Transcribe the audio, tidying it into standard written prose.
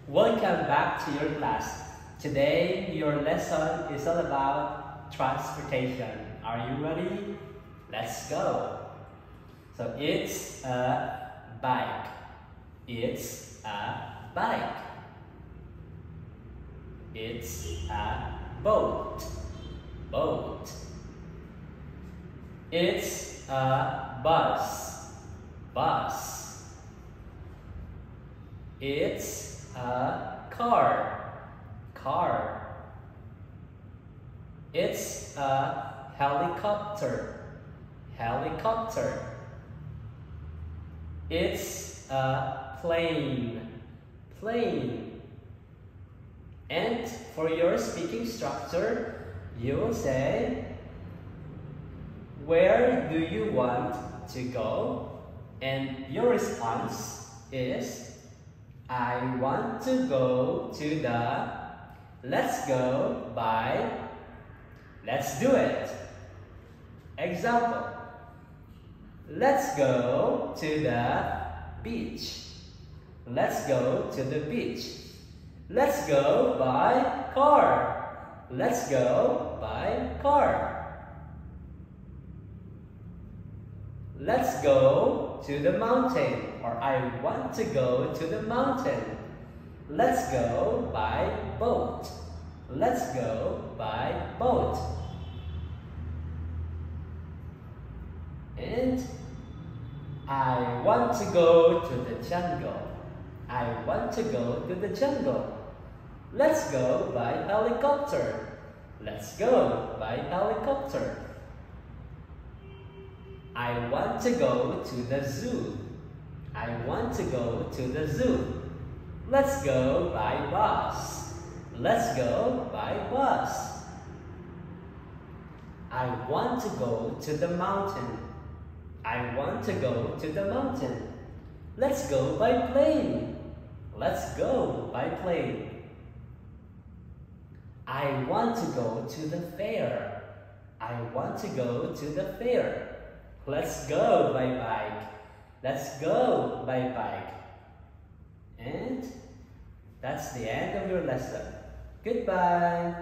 Welcome back to your class. Today, your lesson is all about transportation. Are you ready? Let's go. So, it's a bike. It's a bike. It's a boat. Boat. It's a bus. Bus. It's a car. Car. It's a helicopter. Helicopter. It's a plane. Plane. And for your speaking structure, you will say, where do you want to go? And your response is, I want to go to the let's go by let's do it. Example, let's go to the beach. Let's go to the beach. Let's go by car. Let's go by car. Let's go to the mountain, or I want to go to the mountain. Let's go by boat. Let's go by boat. And I want to go to the jungle. I want to go to the jungle. Let's go by helicopter. Let's go by helicopter. I want to go to the zoo. I want to go to the zoo. Let's go by bus. Let's go by bus. I want to go to the mountain. I want to go to the mountain. Let's go by plane. Let's go by plane. I want to go to the fair. I want to go to the fair. Let's go by bike. Let's go by bike. And that's the end of your lesson. Goodbye.